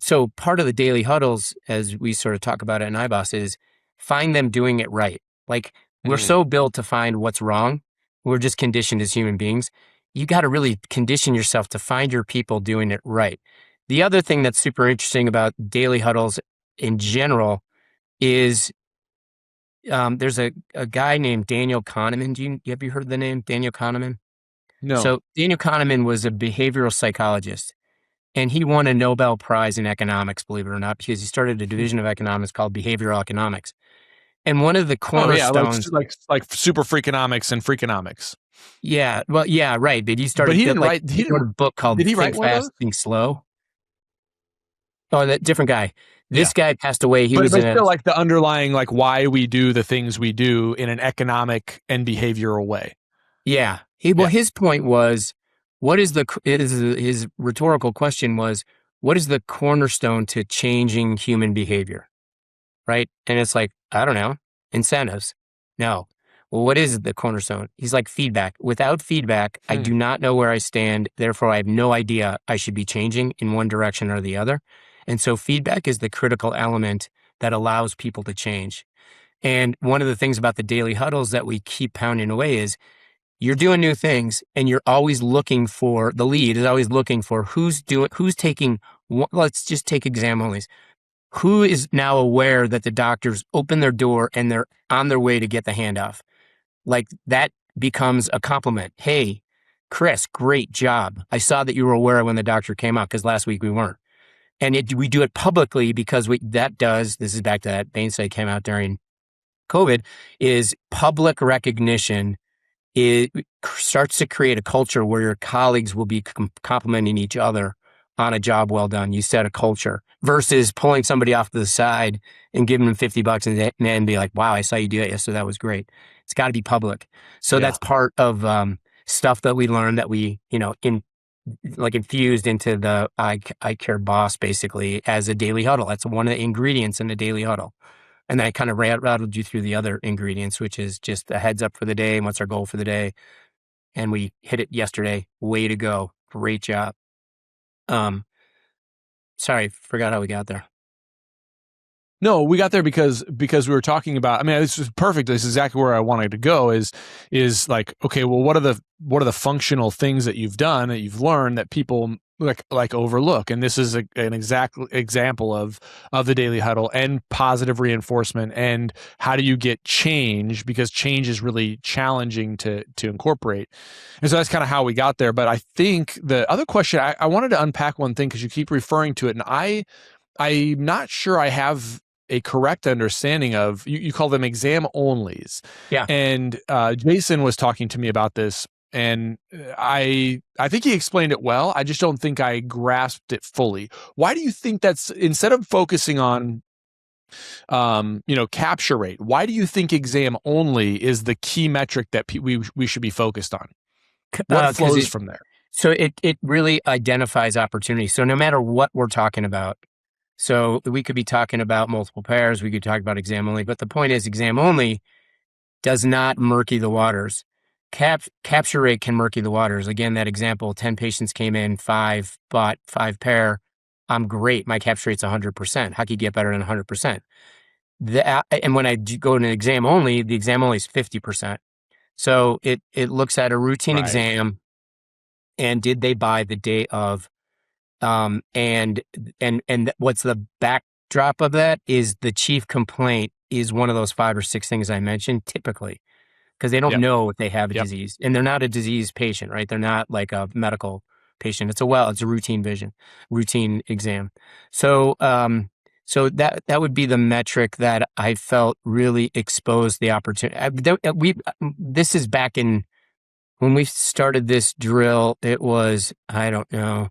so part of the daily huddles, as we sort of talk about it in iBoss, is find them doing it right. Like we're so built to find what's wrong. We're just conditioned as human beings. You got to really condition yourself to find your people doing it right. The other thing that's super interesting about daily huddles in general is there's a guy named Daniel Kahneman. Have you heard the name Daniel Kahneman? No. So Daniel Kahneman was a behavioral psychologist, and he won a Nobel Prize in economics, believe it or not, because he started a division of economics called behavioral economics. And one of the cornerstones, like super freakonomics and freakonomics. Yeah, well, yeah, right. But he started. But he didn't write. He wrote a book called Did he Think write Fast, Think Slow. Oh, that different guy. This guy passed away. He was still like the underlying, like why we do the things we do in an economic and behavioral way. Yeah. His point was, his rhetorical question was, what is the cornerstone to changing human behavior? Right. And it's like, I don't know, incentives. No. Well, what is the cornerstone? He's like, feedback. Without feedback, I do not know where I stand. Therefore, I have no idea I should be changing in one direction or the other. And so feedback is the critical element that allows people to change. And one of the things about the daily huddles that we keep pounding away is you're doing new things, and you're always looking for, the lead is always looking for who's taking, let's just take exam onlys. Who is now aware that the doctors open their door and they're on their way to get the handoff? Like that becomes a compliment. Hey, Chris, great job. I saw that you were aware when the doctor came out, because last week we weren't. And we do it publicly because this is back to that Bain study came out during COVID, is public recognition. It starts to create a culture where your colleagues will be complimenting each other on a job well done. You set a culture versus pulling somebody off to the side and giving them $50 and then be like, wow, I saw you do it yesterday. That was great. It's got to be public. So that's part of stuff that we learned that we, infused into the I Care Boss basically as a daily huddle. That's one of the ingredients in the daily huddle. And then I kind of rattled you through the other ingredients, which is just a heads up for the day and what's our goal for the day. And we hit it yesterday. Way to go. Great job. Sorry, forgot how we got there. No, we got there because we were talking about, I mean, this is perfect. This is exactly where I wanted to go is like, okay, well, what are the functional things that you've done, that you've learned that people like overlook. And this is an exact example of the daily huddle and positive reinforcement. And how do you get change? Because change is really challenging to incorporate. And so that's kind of how we got there. But I think the other question, I wanted to unpack one thing because you keep referring to it, and I'm not sure I have a correct understanding of, you call them exam onlys. Yeah. And Jason was talking to me about this, and I think he explained it well. I just don't think I grasped it fully. Why do you think that's, instead of focusing on capture rate, why do you think exam only is the key metric that we should be focused on? What flows from there? So it really identifies opportunity. So no matter what we're talking about, so we could be talking about multiple pairs, we could talk about exam only, but the point is exam only does not murky the waters. Capture rate can murky the waters. Again, that example, 10 patients came in, 5 bought 5 pair. I'm great. My capture rate's 100%. How can you get better than 100%? And when I go to an exam only, the exam only is 50%. So it looks at a routine exam and did they buy the day of, and what's the backdrop of that is the chief complaint is one of those 5 or 6 things I mentioned typically, because they don't know if they have a disease, and they're not a disease patient, right? They're not like a medical patient. It's a routine exam. So, so that would be the metric that I felt really exposed the opportunity. This is back in, when we started this drill, it was, I don't know,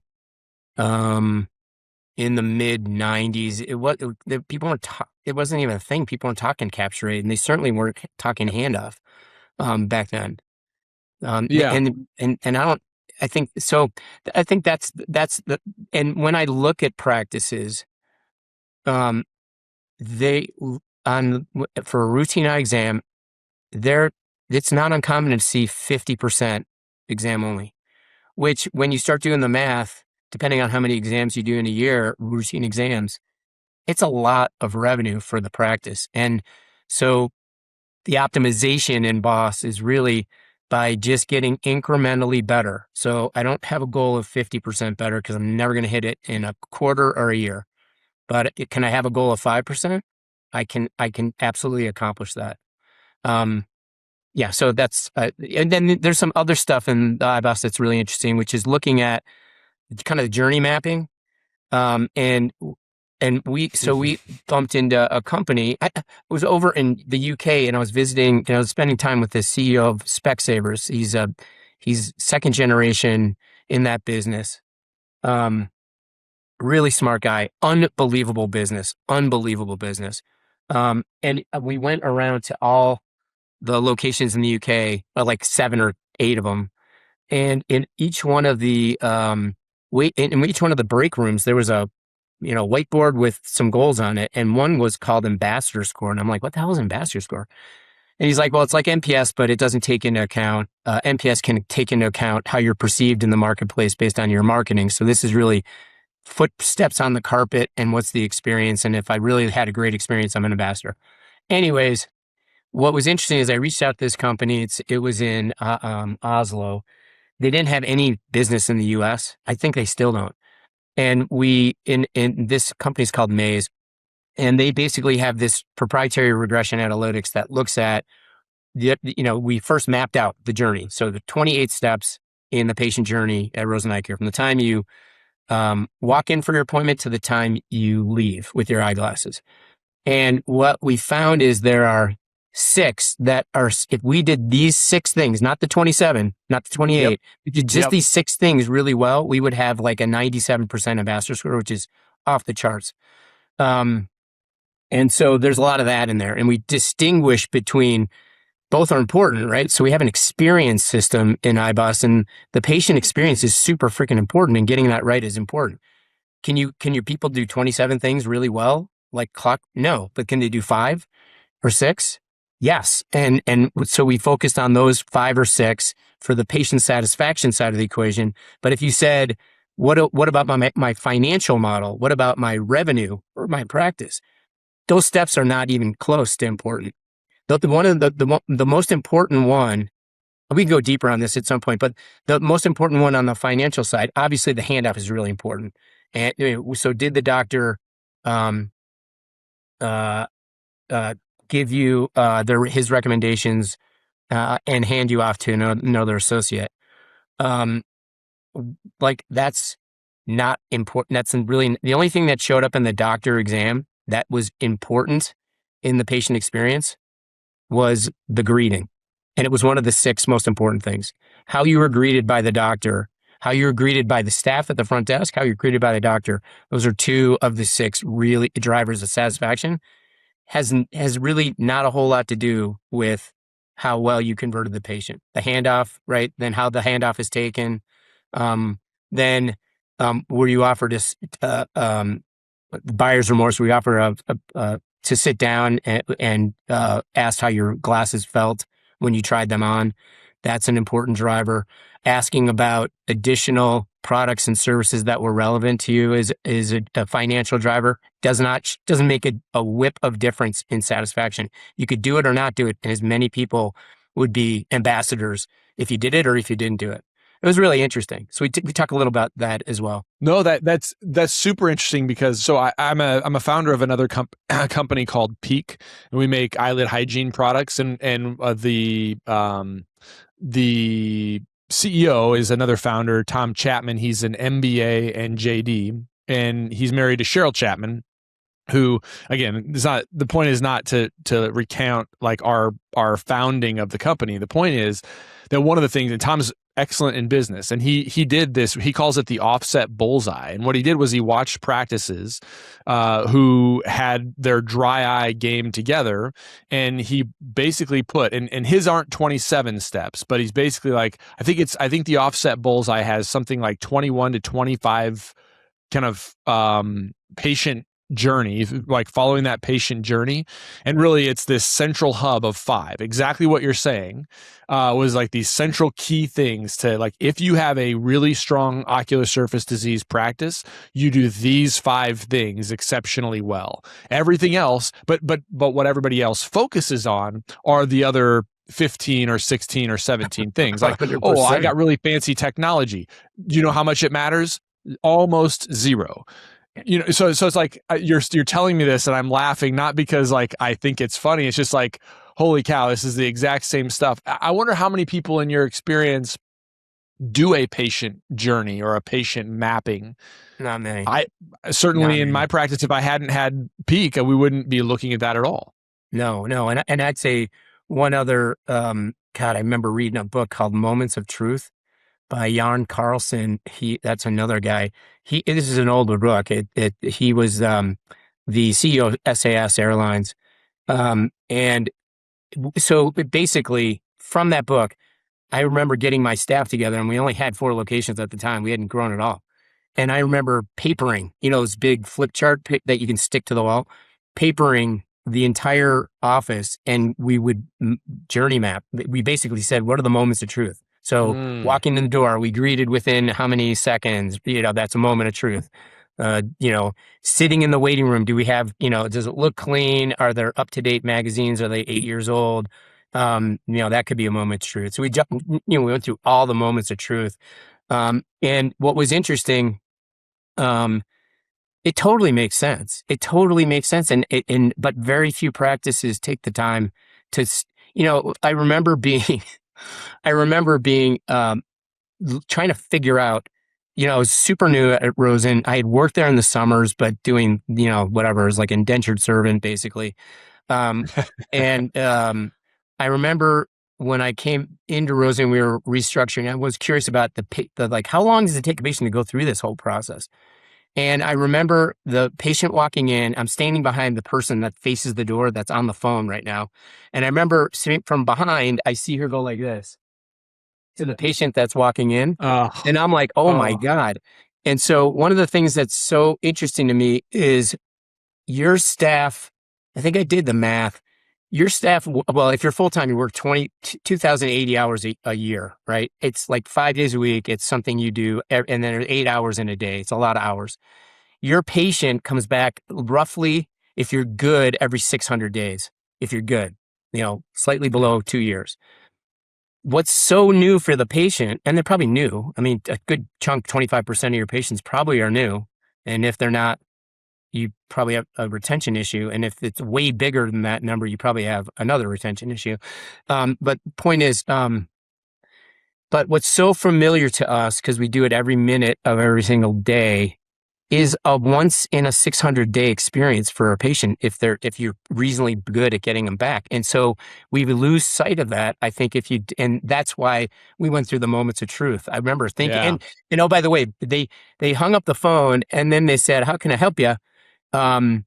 in the mid 90s. People weren't, it wasn't even a thing. People weren't talking capture rate, and they certainly weren't talking handoff, back then. And I think that's the, and when I look at practices, they, for a routine eye exam, it's not uncommon to see 50% exam only, which when you start doing the math, depending on how many exams you do in a year, routine exams, it's a lot of revenue for the practice. And so the optimization in BOSS is really by just getting incrementally better. So I don't have a goal of 50% better because I'm never going to hit it in a quarter or a year. But can I have a goal of 5%? I can absolutely accomplish that. Yeah, so that's, and then there's some other stuff in the iBoss that's really interesting, which is looking at kind of journey mapping. And we bumped into a company. I was over in the UK and I was visiting, and I was spending time with the CEO of Specsavers. He's second generation in that business. Really smart guy, unbelievable business. And we went around to all the locations in the UK, like 7 or 8 of them. And in each one of the, in each one of the break rooms, there was a, whiteboard with some goals on it. And one was called Ambassador Score. And I'm like, what the hell is Ambassador Score? And he's like, well, it's like NPS, but it doesn't take into account, NPS can take into account how you're perceived in the marketplace based on your marketing. So this is really footsteps on the carpet and what's the experience. And if I really had a great experience, I'm an ambassador. Anyways, what was interesting is I reached out to this company. It was in Oslo. They didn't have any business in the US. I think they still don't. And in this company's called Maze, and they basically have this proprietary regression analytics that looks at we first mapped out the journey. So the 28 steps in the patient journey at Rosen Eye Care, from the time you walk in for your appointment to the time you leave with your eyeglasses. And what we found is there are 6 that are, if we did these 6 things, not the 27, not the 28, we did just these 6 things really well, we would have like a 97% ambassador score, which is off the charts. And so there's a lot of that in there. And we distinguish between, both are important, right? So we have an experience system in iBoss, and the patient experience is super freaking important, and getting that right is important. Can your people do 27 things really well? Like clock? No, but can they do 5 or 6? Yes. And so we focused on those 5 or 6 for the patient satisfaction side of the equation. But if you said, what about my financial model? What about my revenue or my practice? Those steps are not even close to important. The most important one We can go deeper on this at some point, but the most important one on the financial side, obviously the handoff is really important. And so did the doctor um, uh, uh, give you his recommendations and hand you off to another associate? Um, like that's not important. That's really the only thing that showed up in the doctor exam that was important in the patient experience was the greeting. And it was one of the 6 most important things. How you were greeted by the doctor, how you were greeted by the staff at the front desk, how you're greeted by the doctor. Those are 2 of the 6 really drivers of satisfaction. Has really not a whole lot to do with how well you converted the patient. The handoff, right? Then how the handoff is taken. Um, then were you offered buyer's remorse? We offer to sit down and asked how your glasses felt when you tried them on. That's an important driver. Asking about additional products and services that were relevant to you is a financial driver. Doesn't make a whip of difference in satisfaction. You could do it or not do it, and as many people would be ambassadors if you did it or if you didn't do it. It was really interesting. So we talk a little about that as well. No, that's super interesting because I'm a founder of another company called Peak, and we make eyelid hygiene products, and the CEO is another founder, Tom Chapman. He's an MBA and JD, and he's married to Cheryl Chapman, who, again, the point is not to recount like our founding of the company. The point is that one of the things, and Tom's excellent in business, and he did this. He calls it the offset bullseye. And what he did was he watched practices who had their dry eye game together, and he basically put, and his aren't 27 steps, but he's basically like, I think the offset bullseye has something like 21 to 25 kind of patient journey, like following that patient journey. And really it's this central hub of 5, exactly what you're saying, was like these central key things to, like, if you have a really strong ocular surface disease practice, you do these 5 things exceptionally well. Everything else, but what everybody else focuses on are the other 15 or 16 or 17 things. Like, 100%. oh, I got really fancy technology. Do you know how much it matters? Almost zero. So it's like you're telling me this, and I'm laughing, not because like I think it's funny. It's just like, holy cow, this is the exact same stuff. I wonder how many people in your experience do a patient journey or a patient mapping. Not many. I certainly in my practice, if I hadn't had Peak, we wouldn't be looking at that at all. No, and I'd say one other. God, I remember reading a book called Moments of Truth by Jan Carlson. That's another guy. This is an older book. He was the CEO of SAS Airlines, and so basically from that book, I remember getting my staff together, and we only had 4 locations at the time. We hadn't grown at all, and I remember papering, this big flip chart that you can stick to the wall, papering the entire office, and we would journey map. We basically said, what are the moments of truth? So walking in the door, we greeted within how many seconds? That's a moment of truth. Sitting in the waiting room, do we have, does it look clean? Are there up-to-date magazines? Are they 8 years old? That could be a moment of truth. So we went through all the moments of truth. And what was interesting, it totally makes sense. It totally makes sense. But very few practices take the time to, I remember being trying to figure out, I was super new at Rosen. I had worked there in the summers, but doing, whatever, it was like indentured servant, basically. I remember when I came into Rosen, we were restructuring. I was curious about the how long does it take a patient to go through this whole process? And I remember the patient walking in. I'm standing behind the person that faces the door that's on the phone right now. And I remember from behind, I see her go like this to the patient that's walking in. And I'm like, oh my God. And so one of the things that's so interesting to me is your staff, I think I did the math. Your staff, well, if you're full-time, you work 2,080 hours a year, right? It's like 5 days a week. It's something you do, and then there's 8 hours in a day. It's a lot of hours. Your patient comes back roughly, if you're good, every 600 days, if you're good, slightly below 2 years. what's so new for the patient, and they're probably new. I mean, a good chunk, 25% of your patients probably are new. And if they're not, you probably have a retention issue. And if it's way bigger than that number, you probably have another retention issue. But point is, but what's so familiar to us, because we do it every minute of every single day, is a once in a 600-day experience for a patient if you're reasonably good at getting them back. And so we lose sight of that. I think and that's why we went through the moments of truth. I remember thinking, and oh, by the way, they hung up the phone and then they said, "How can I help you?" And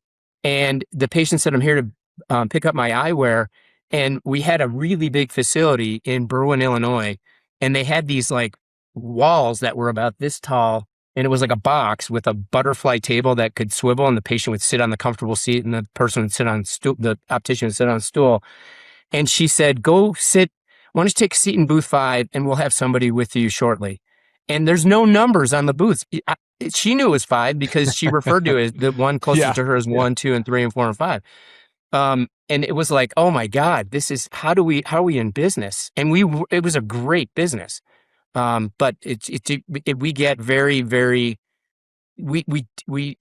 the patient said, "I'm here to pick up my eyewear." And we had a really big facility in Berwyn, Illinois, and they had these like walls that were about this tall, and it was like a box with a butterfly table that could swivel, and the patient would sit on the comfortable seat, and the person would sit on stool. The optician would sit on a stool. And she said, "Go sit. Why don't you take a seat in booth 5, and we'll have somebody with you shortly." And there's no numbers on the booths. She knew it was 5 because she referred to it, the one closest to her as 1, 2, and 3, and 4, and 5. And it was like, oh my God, this is how are we in business? And it was a great business. But we get very, very, the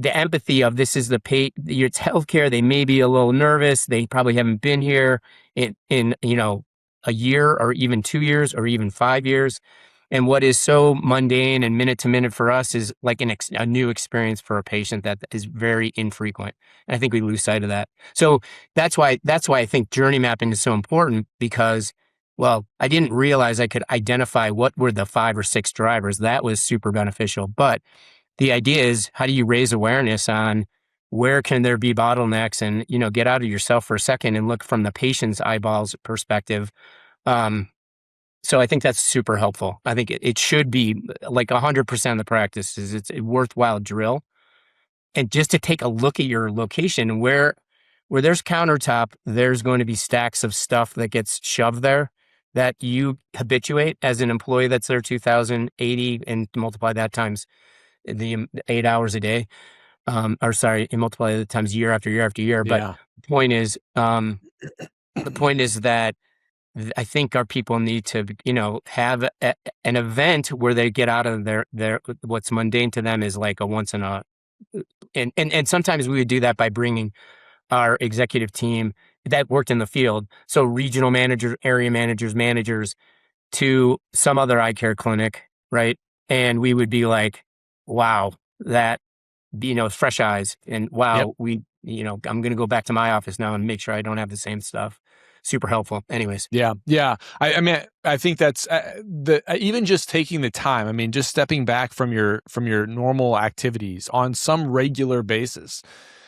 empathy of this is it's healthcare. They may be a little nervous. They probably haven't been here in a year or even 2 years or even 5 years. And what is so mundane and minute to minute for us is like a new experience for a patient that is very infrequent. And I think we lose sight of that. So that's why I think journey mapping is so important, because, well, I didn't realize I could identify what were the 5 or 6 drivers. That was super beneficial. But the idea is, how do you raise awareness on where can there be bottlenecks, and, get out of yourself for a second and look from the patient's eyeballs perspective. So I think that's super helpful. I think it should be like 100% of the practices. It's a worthwhile drill. And just to take a look at your location, where there's countertop, there's going to be stacks of stuff that gets shoved there that you habituate as an employee that's there 2,080, and multiply that times the 8 hours a day. And multiply the times year after year after year. But the point is that I think our people need to, have an event where they get out of their what's mundane to them is like a once in a, and sometimes we would do that by bringing our executive team that worked in the field, so regional managers, area managers, to some other eye care clinic, right? And we would be like, wow, that, fresh eyes, and wow, I'm going to go back to my office now and make sure I don't have the same stuff. Super helpful. Anyways. Yeah. I mean, I think that's even just taking the time. I mean, just stepping back from your normal activities on some regular basis,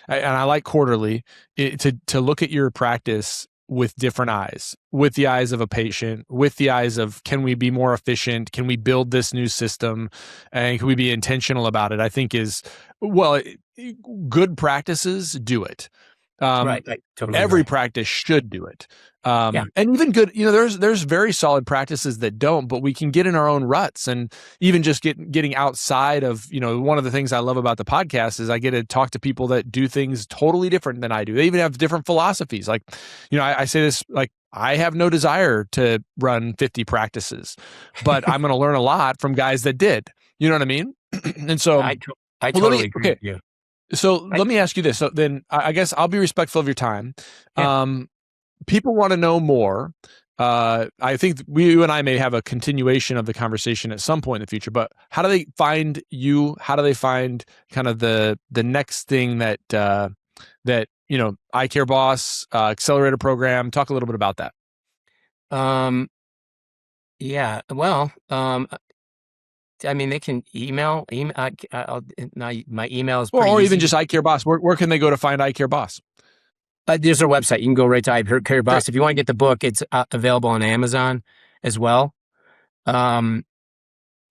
and I like quarterly to look at your practice with different eyes, with the eyes of a patient, with the eyes of, can we be more efficient? Can we build this new system? And can we be intentional about it? I think good practices do it. Right. Totally every agree. practice should do it. And even good, there's very solid practices that don't, but we can get in our own ruts, and even just getting outside of, one of the things I love about the podcast is I get to talk to people that do things totally different than I do. They even have different philosophies. Like, I say this, like, I have no desire to run 50 practices, but I'm going to learn a lot from guys that did, you know what I mean? And so I totally agree with you. So let me ask you this. So then I guess I'll be respectful of your time. Yeah. People want to know more. I think you and I may have a continuation of the conversation at some point in the future, but how do they find you? How do they find kind of the next thing that Eye Care Boss, accelerator program? Talk a little bit about that. Yeah, well, I mean, they can email my email is pretty or easy. Even just Eye Care Boss. Where can they go to find Eye Care Boss? There's our website. You can go right to Eye Care Boss. Great. If you want to get the book, it's available on Amazon as well. And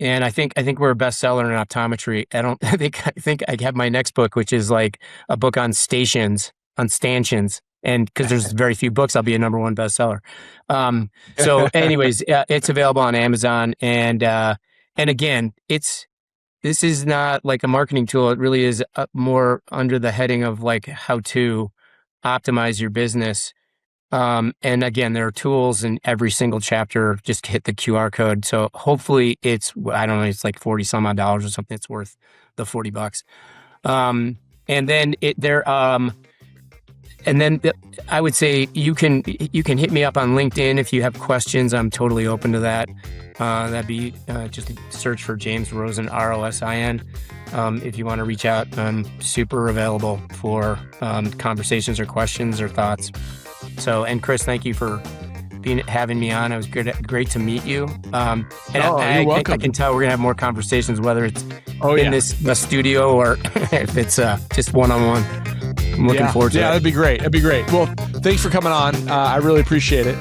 I think we're a bestseller in optometry. I think I have my next book, which is like a book on stanchions. And because there's very few books, I'll be a number 1 bestseller. So anyways, it's available on Amazon. And again, this is not like a marketing tool. It really is more under the heading of like how to optimize your business And again, there are tools in every single chapter. Just hit the QR code. So hopefully I don't know, it's like 40 some odd dollars or something. It's worth the $40. And then I would say you can hit me up on LinkedIn if you have questions. I'm totally open to that. That'd be just search for James Rosin, ROSIN. If you want to reach out, I'm super available for conversations or questions or thoughts. So, and Chris, thank you for having me on. It was great to meet you. You're welcome. I can tell we're gonna have more conversations, whether it's in the studio or if it's just one-on-one. I'm looking forward to it. Yeah, that'd be great. Well, thanks for coming on. I really appreciate it.